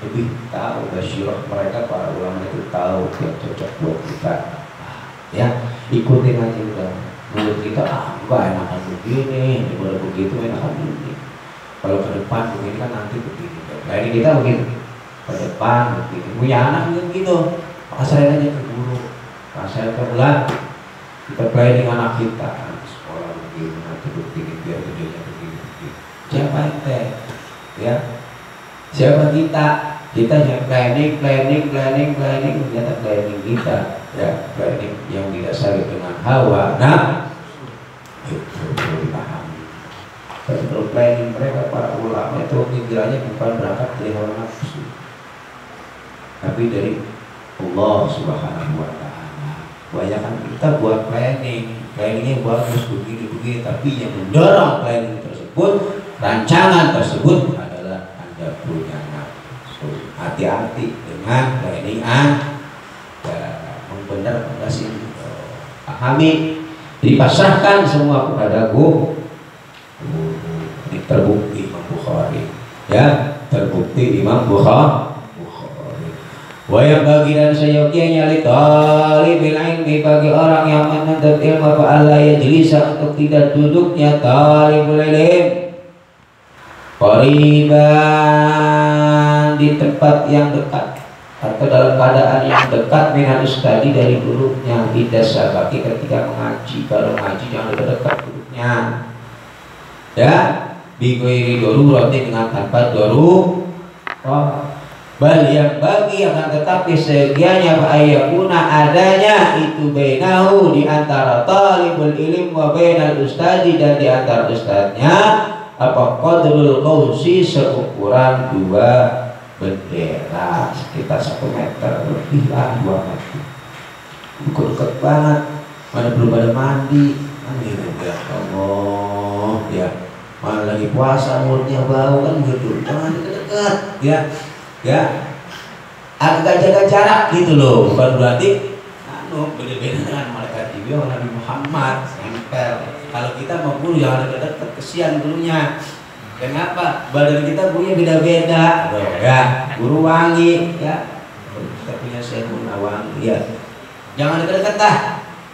lebih tahu basyirah mereka para ulama itu tahu yang cocok buat kita. Ya, ikutin aja udah. Menurut kita enggak enakan begini, daripada begitu enakan begini. Kalau ke depan begini kan nanti begini. Nah ini kita begini ke depan begini. Punya anak gitu. Pasarin aja ke guru, pasarin ke bulan. Kita planning anak kita sekolah begini, nanti begini biar gedenya begini. Siapa ente? Ya, siapa kita? Kita yang planning, ternyata planning kita, ya planning yang didasari dengan hawa. Nah, itu perlu dipahami. Kalau planning mereka para ulama itu pikirannya bukan berangkat dari hawa nafsu, tapi dari Allah Subhanahu Wa Taala. Kebanyakan kita buat planningnya bagus begini, tapi yang mendorong planning tersebut, rancangan tersebut adalah Anda punya nafsu. Hati-hati dengan planning benar enggak sih? Pahami, dipasrahkan semua kepada guru. Ini terbukti Imam Bukhari, ya terbukti Imam Bukhari. Wa yang bagi dan seyogyanya li talibil ilmi, bagi orang yang menuntut ilmu apa Allah ya jelisa, untuk tidak duduknya talibul ilm qariban, di tempat yang dekat atau dalam keadaan yang dekat minal ustadi, dari gurunya. Tidak sabaki ketika mengaji, kalau mengaji jangan dekat gurunya, ya bighairi darurati, dengan tanpa darurah. Bal yang bagi akan tetapi segianya ayakuna adanya itu bainahu, di antara talibul ilm wa bainal ustadi, dan di antara ustadznya apa qadrul qausi, seukuran 2 bendera, sekitar 1 meter lebih lah, 2 meter. Dekat banget, mana belum ada mandi, ya Allah, ya mana lagi puasa mulutnya bau kan gitu, jangan dekat-dekat, ya agak jaga jarak gitu loh, bukan berarti beda-beda dengan malaikat Jibril Nabi Muhammad nempel. Kalau kita mau guru jangan dekat-dekat, kesian gurunya. Kenapa? Badan kita punya beda-beda, ya guru wangi, ya kita punya Syekhul Wangi, ya jangan dekat-dekat dah.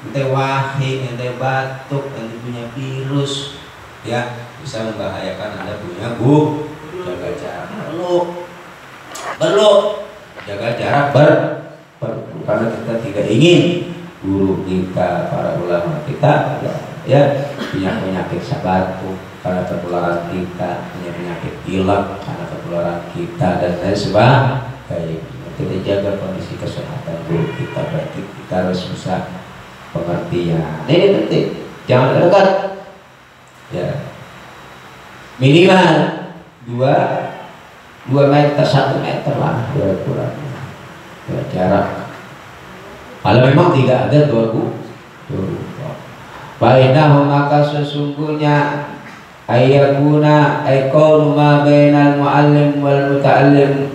Ente wahid, ente batuk, ente punya virus, ya bisa membahayakan Anda punya guru. Jaga jarak perlu jaga jarak karena kita tidak ingin guru kita, para ulama kita, ya punya penyakit batuk karena ketularan kita, punya penyakit pilek karena ketularan kita, dan lain sebagainya. Kita jaga kondisi kesehatan guru kita, berarti kita harus bisa pengertian. Ini penting, jangan dekat, ya minimal 2 meter, 1 meter lah kurang ya, jarak. Kalau memang tidak ada guru, bainahum, maka sesungguhnya ayakuna qaulu ma bainal muallim wal muta'allim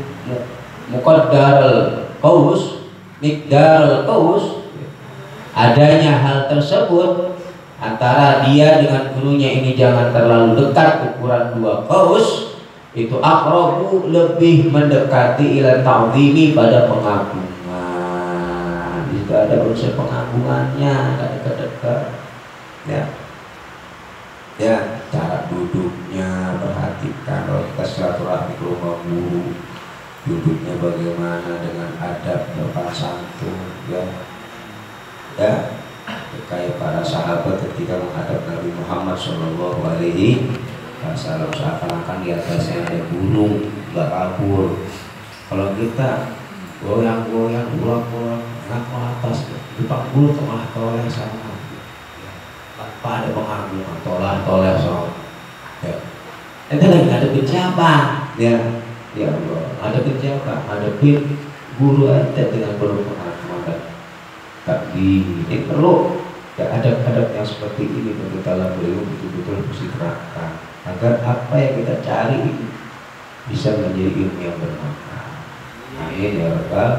muqaddarul qaus, miqdarul qaus, adanya hal tersebut antara dia dengan gurunya ini jangan terlalu dekat, ukuran 2 qaus itu aqrabu, lebih mendekati ila ta'zimi, pada pengagungan. Itu ada unsur pengagungannya, enggak dekat-dekat. Ya, cara duduknya perhatikan. Kalau kita silaturahmi ke rumah guru, duduknya bagaimana dengan adab sopan santun, ya kayak para sahabat ketika menghadap Nabi Muhammad Shallallahu Alaihi Wasallam, seakan-akan di atasnya ada gunung, nggak kabur. Kalau kita goyang-goyang, pulang-pulang, naik ke atas, depan bulu tengah toleh sama, tanpa ada pengagungan, toleh sama. Ya, itu lagi ngadepin siapa? Ya Allah, ngadepin siapa? Ngadepin guru ente dengan penuh pengagungan. Tapi ini perlu ya, adab-adab yang seperti ini bagi talabul ilmu betul-betul mesti terapkan agar apa yang kita cari ini bisa menjadi ilmu yang bermanfaat. Amin ya Rabbal.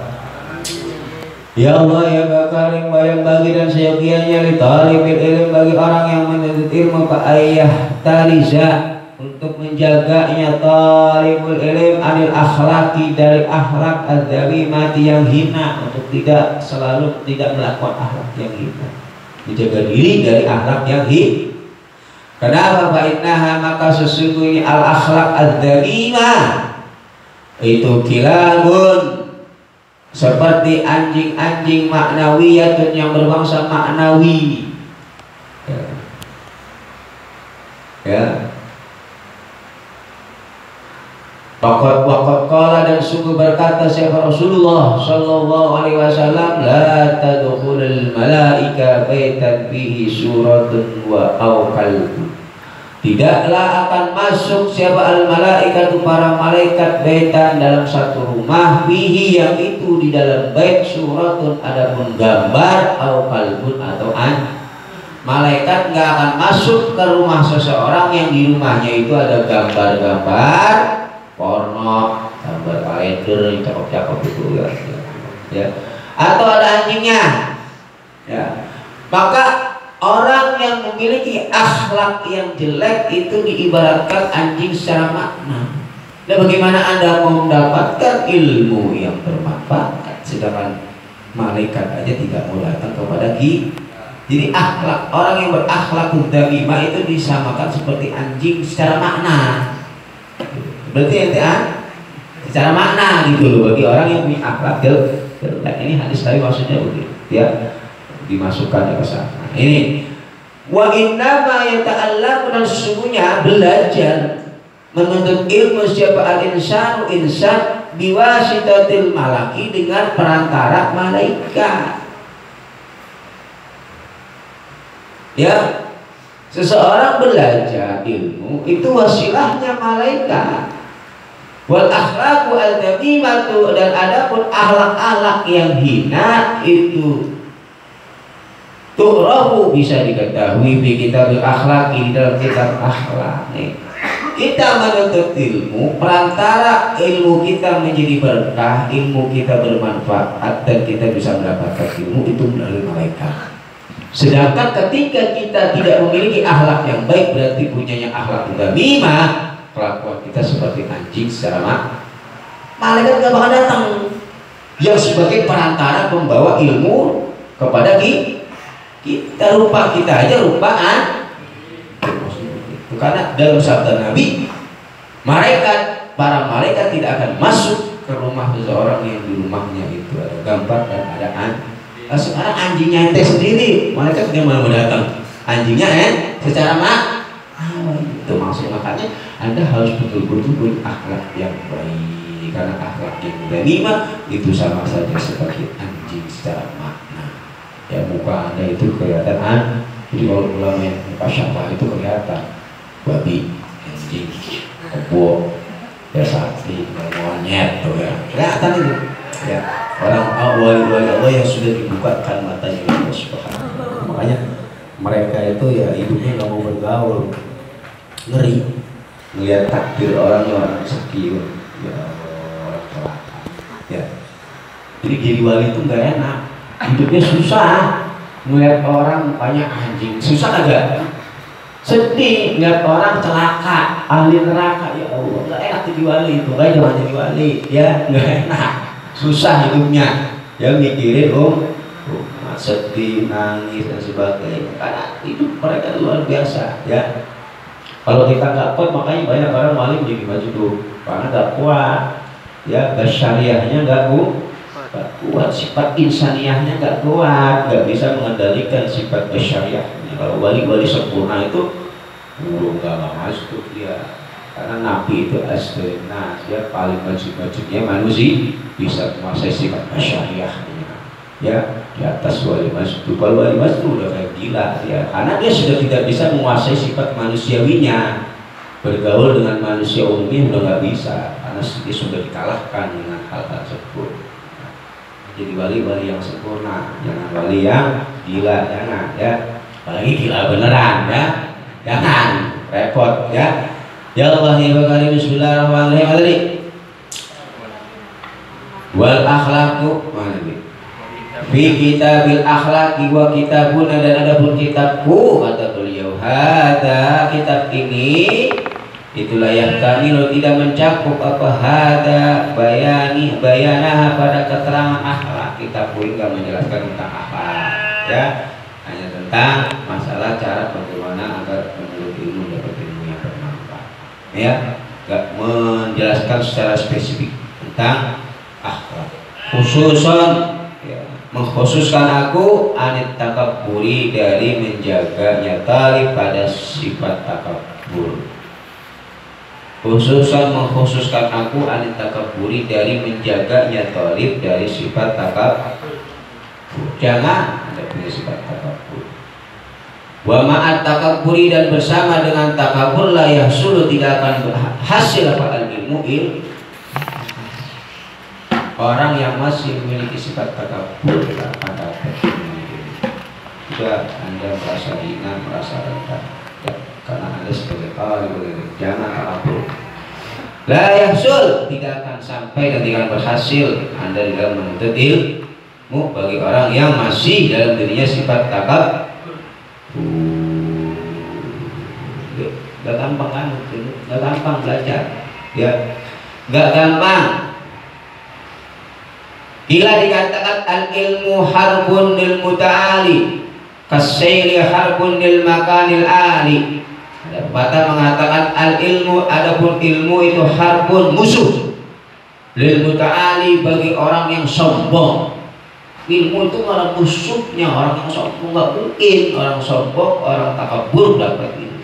Ya Allah ya Bakarim, wa yang bagi dan seyogianya li talibil ilm, bagi orang yang menuntut ilmu, Pak Ayah taliza, untuk menjaganya talibul ilm anil akhlaki dari akhlak adzawimati yang hina, untuk tidak selalu tidak melakukan akhlak yang hina, menjaga diri dari akhlak yang hina. Kenapa? Fa'innaha, maka sesungguhnya al akhlak adzawimah itu kilabun, seperti anjing-anjing maknawiyatun yang berbangsa maknawi. Ya. Waqad qala, dan sungguh berkata siapa Rasulullah sallallahu alaihi wasallam, la tadkhulul malaika baitan fihi suratun wa aw kalbun. Tidaklah akan masuk siapa al malaikatu para malaikat baitan dalam satu rumah fihi yang itu di dalam bait suratun adapun gambar aw kalbun atau anjing. Malaikat nggak akan masuk ke rumah seseorang yang di rumahnya itu ada gambar-gambar porno, gambar kalender yang cakep-cakep itu ya, atau ada anjingnya, ya. Maka orang yang memiliki akhlak yang jelek itu diibaratkan anjing secara makna. Dan bagaimana Anda mau mendapatkan ilmu yang bermanfaat sedangkan malaikat aja tidak mau datang kepada kita? Jadi akhlak, orang yang berakhlak dzamimah itu disamakan seperti anjing secara makna. Berarti secara makna gitu loh bagi orang yang punya akhlak jelek. Ini hadis tadi maksudnya begitu ya, dimasukkan ke sana. Ini wa innama yata'allam, dan sesungguhnya belajar menuntut ilmu siapa al-insanu insan biwasitatil malaki, dengan perantara malaikat. Ya, seseorang belajar ilmu itu wasilahnya malaikat. Wal akhlaqu al-dzamimatu, dan adapun akhlak-akhlak yang hina itu tu'rafu, bisa diketahui di kitab akhlak, di dalam kitab akhlak. Kita menuntut ilmu, perantara ilmu kita menjadi berkah, ilmu kita bermanfaat, dan kita bisa mendapatkan ilmu itu melalui malaikat. Sedangkan ketika kita tidak memiliki akhlak yang baik, berarti punyanya akhlak dzamimah, kelakuan kita seperti anjing secara malaikat gak bakal datang yang sebagai perantara pembawa ilmu kepada kita. Rupa kita aja rupaan. Karena dalam sabda Nabi, para malaikat tidak akan masuk ke rumah seseorang yang di rumahnya itu ada gambar dan ada anjing. Sekarang anjingnya ente sendiri, malaikat tidak mau datang. Anjingnya secara itu maksud. Makanya Anda harus betul-betul punya akhlak yang baik, karena akhlak yang dzamimah itu sama saja seperti anjing secara makna. Ya, muka Anda itu kelihatan jadi kalau ulama yang muka syafah itu kelihatan babi, anjing, kebo, ya sapi, monyet tuh ya, kelihatan itu. Ya, orang wali-wali Allah yang sudah dibukakan matanya Allah Subhanahu wa ta'ala. Makanya mereka itu ya hidupnya nggak mau bergaul, ngeri melihat takdir orang sakit, ya orang celaka. Ya, jadi wali itu nggak enak, hidupnya susah. Melihat orang banyak anjing, susah agak. Sedih lihat orang celaka, ahli neraka, ya Allah, nggak enak jadi wali itu, nggak jangan jadi wali, ya nggak enak. Susah hidupnya, ya mikirin sedih, nangis dan sebagainya, karena hidup mereka luar biasa ya. Kalau kita nggak kuat, makanya banyak orang wali menjadi majnun karena nggak kuat ya, syariahnya nggak kuat, sifat insaniahnya nggak kuat, nggak bisa mengendalikan sifat syariahnya. Kalau wali-wali sempurna itu nggak masuk dia. Karena Nabi itu aslinya dia paling wajib-wajibnya manusia bisa menguasai sifat syariahnya ya, di atas wali masjid. Kalau wali masjid udah kayak gila ya, karena dia sudah tidak bisa menguasai sifat manusiawinya, bergaul dengan manusia umumnya udah nggak bisa, karena dia sudah dikalahkan dengan hal-hal tersebut. Jadi wali-wali yang sempurna, jangan wali yang gila, jangan ya, apalagi gila beneran ya, jangan repot ya. Ya Allah ya Karim, bismillahirrahmanirrahim. Wal akhlaqu fi kitabil akhlaqi wa kitabuna, dan adapun kitabku kata beliau, hada kitab ini itulah yahtamilu tidak mencakup apa hada bayanaha pada keterangan akhlak. Kita pun nggak menjelaskan tentang akhlak ya, hanya tentang masalah cara bagaimana agar menuntut ilmu dapat ilmu yang bermanfaat ya, nggak menjelaskan secara spesifik tentang akhlak. Khususan ya, mengkhususkan aku anit takabburi dari menjaganya tali pada sifat takabbur. Khususan mengkhususkan aku anit takabburi dari menjaganya talib dari sifat takabbur. Jangan ada punya sifat takabbur. Wa ma'at takabburi dan bersama dengan takabbur la yahsulu tidak akan hasil apa al-ilmu orang yang masih memiliki sifat takabbur tidak akan dapat ilmu. Sudah Anda merasa hina, merasa rendah ya, karena Anda sebagai talib jangan takabbur. La yahsul tidak akan sampai dan tidak akan berhasil Anda di dalam menuntut ilmu bagi orang yang masih dalam dirinya sifat takabbur. Gak gampang kan, gak gampang belajar ya, gak gampang. Bila dikatakan al ilmu harbun lil muta'ali kasaili harbun lil makanil ali, ada pepatah mengatakan al ilmu, adapun ilmu itu harbun musuh lil muta'ali bagi orang yang sombong. Ilmu itu malah musuhnya orang yang sombong. Nggak mungkin orang sombong, orang takabur dapat ilmu.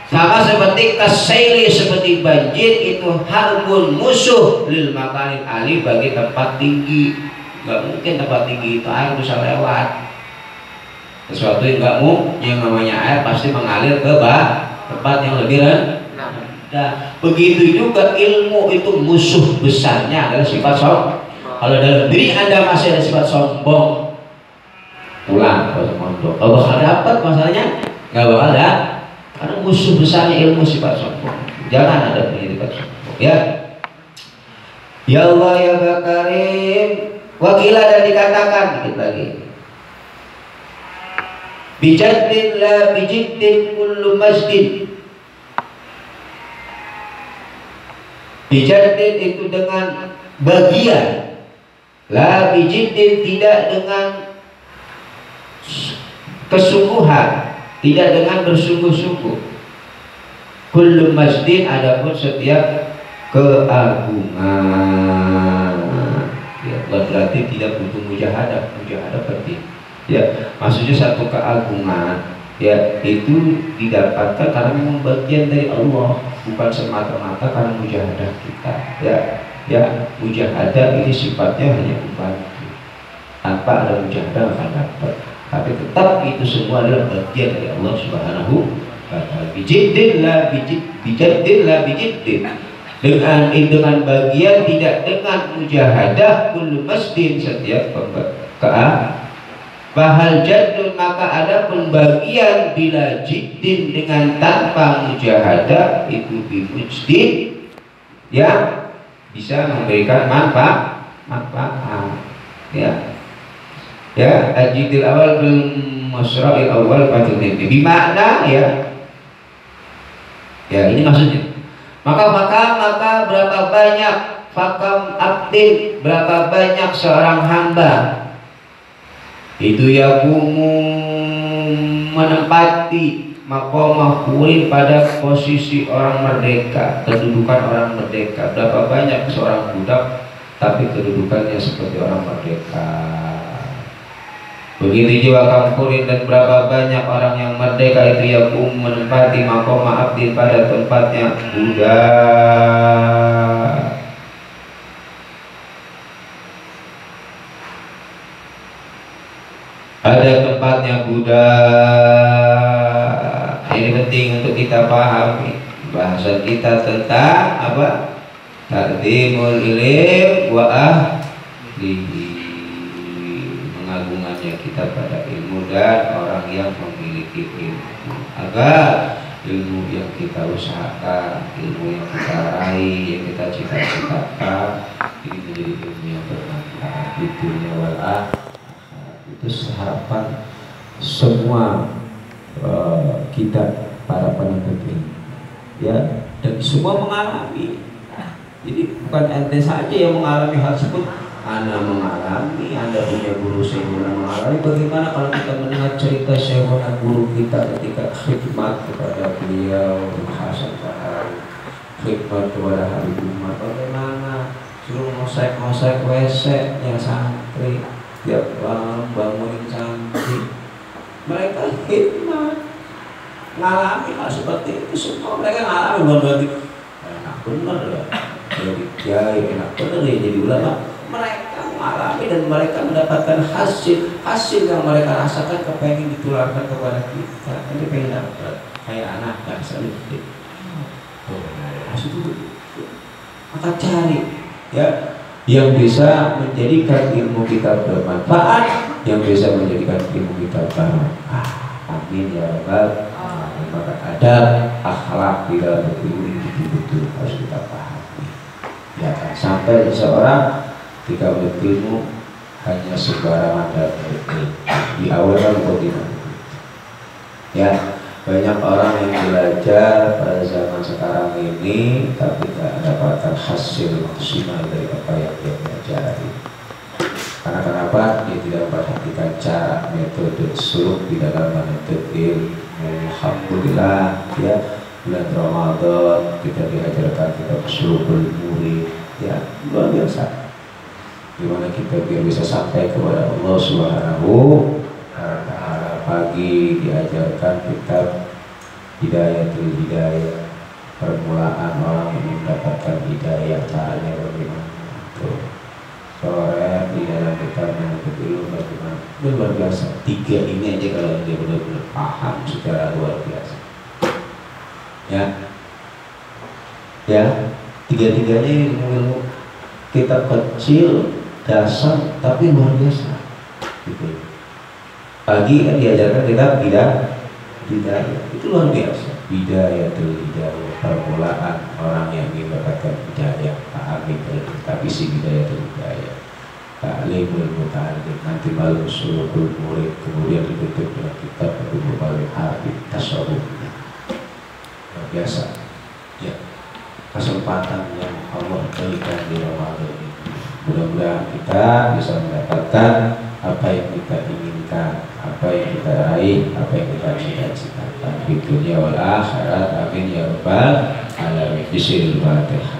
Sama seperti kasaili, seperti banjir itu harbun musuh lil makanil ali bagi tempat tinggi. Nggak mungkin tempat tinggi itu air bisa lewat. Sesuatu yang nggak mungkin, yang namanya air pasti mengalir ke tempat yang lebih rendah. Begitu juga ilmu itu musuh besarnya adalah sifat sombong. Kalau dalam diri Anda masih ada sifat sombong, pulang kalau mondok. Kalau bakal dapat masalahnya nggak bakal ada, karena musuh besarnya ilmu sifat sombong. Jangan ada punya sifat sombong ya. Ya Allah ya Karim. Wakilah dan dikatakan dikit lagi. Bijaddin la bijiddin kullu masjid. Bijaddin itu dengan bagian, la bijiddin tidak dengan kesungguhan, tidak dengan bersungguh-sungguh. Kullu masjid adapun setiap keagungan ya, berarti tidak butuh mujahadah. Mujahadah penting ya, maksudnya satu keagungan ya itu didapatkan karena memang bagian dari Allah, bukan semata-mata karena mujahadah kita ya. Ya, mujahadah ini sifatnya hanya membantu, tanpa ada mujahadah akan dapat. Tapi tetap itu semua adalah bagian dari Allah Subhanahu wa Ta'ala. Bijiddin la bijiddin, dengan bagian tidak dengan mujahadah kullu masjid setiap bahal jaddun, maka ada pembagian bila jiddin dengan tanpa mujahadah itu bimujdin ya bisa memberikan manfaat ya ya. Ajidil awal bil masra'il awal fatul nabi bimakna ya ini maksudnya maka berapa banyak fakam abdin, berapa banyak seorang hamba itu yakumu menempati maqamah hurin pada posisi orang merdeka, kedudukan orang merdeka. Berapa banyak seorang budak tapi kedudukannya seperti orang merdeka. Begitu juga kampurin, dan berapa banyak orang yang merdeka itu yakum menempati maqamah abdin pada tempatnya budak. Ada tempatnya budak. Ini penting untuk kita pahami. Bahasan kita tentang apa? Taqdimul ilm wa ahlihi, mengagungannya kita pada ilmu dan orang yang memiliki ilmu, agar ilmu yang kita usahakan, ilmu yang kita raih, yang kita cita-citakan ini menjadi ilmu yang bermanfaat di dunia wal akhirah. Itu harapan semua kita para penuntut ilmu. ya, dan semua mengalami. Jadi bukan ente saja yang mengalami hal tersebut. Anda mengalami, Anda punya guru Syekhuna mengalami. Bagaimana kalau kita mendengar cerita Syekhuna guru kita ketika khidmat kepada beliau Hasan Sahari, khidmat kepada Habib Umar, bagaimana suruh mosek WC nya santri, tiap malam bangunin santri, mereka khidmat, ngalami hal seperti itu semua. Mereka ngalami, bukan berarti enak bener ya jadi kiai, enak bener ya jadi ulama. Mereka mengalami dan mereka mendapatkan hasil yang mereka rasakan, kepengen ditularkan kepada kita. Ini pengen dapat kayak anak kan sedikit. Maksud itu maka cari ya yang bisa menjadikan ilmu kita bermanfaat, yang bisa menjadikan ilmu kita barokah. Amin ya rabbal alamin. Maka adab akhlak di dalam ilmu ini betul-betul harus kita pahami. Ya kan? Sampai seseorang ketika berilmu hanya sembarangan dan di awal kan ya, banyak orang yang belajar pada zaman sekarang ini tapi tidak mendapatkan hasil maksimal dari apa yang dia pelajari. Karena kenapa? Dia tidak memperhatikan cara metode suluk di dalam menuntut ilmu. Alhamdulillah ya, bulan Ramadan kita diajarkan kitab Sulukul Murid ya, luar biasa. Gimana kita biar bisa sampai kepada Allah Subhanahu wa Ta'ala. Pagi diajarkan kitab Hidayatul Hidayah, permulaan orang yang mendapatkan hidayah, caranya bagaimana. Sore di dalam kitab menuntut ilmu bagaimana. Luar biasa. 3 ini aja kalau dia benar-benar paham secara luar biasa. Ya, 3-tiganya ilmu kitab kecil dasar tapi luar biasa gitu. Pagi kan diajarkan kitab hidayah, itu luar biasa. Hidayatul Hidayah, permulaan orang yang ingin mendapatkan hidayah, pahami dari kitab isi Hidayatul Hidayah. Ta'limul muta'allim, nanti malam Sulukul Murid, kemudian ditutup dengan kitab Abdul Malik Habib Tasawufnya. Luar biasa ya, kesempatan yang Allah berikan di Ramadan ini. Mudah-mudahan kita bisa mendapatkan apa yang kita inginkan, apa yang kita raih, apa yang kita cita-citakan di dunia wal akhirat. Amin ya rabbal alamin. Bismillahirrahmanirrahim.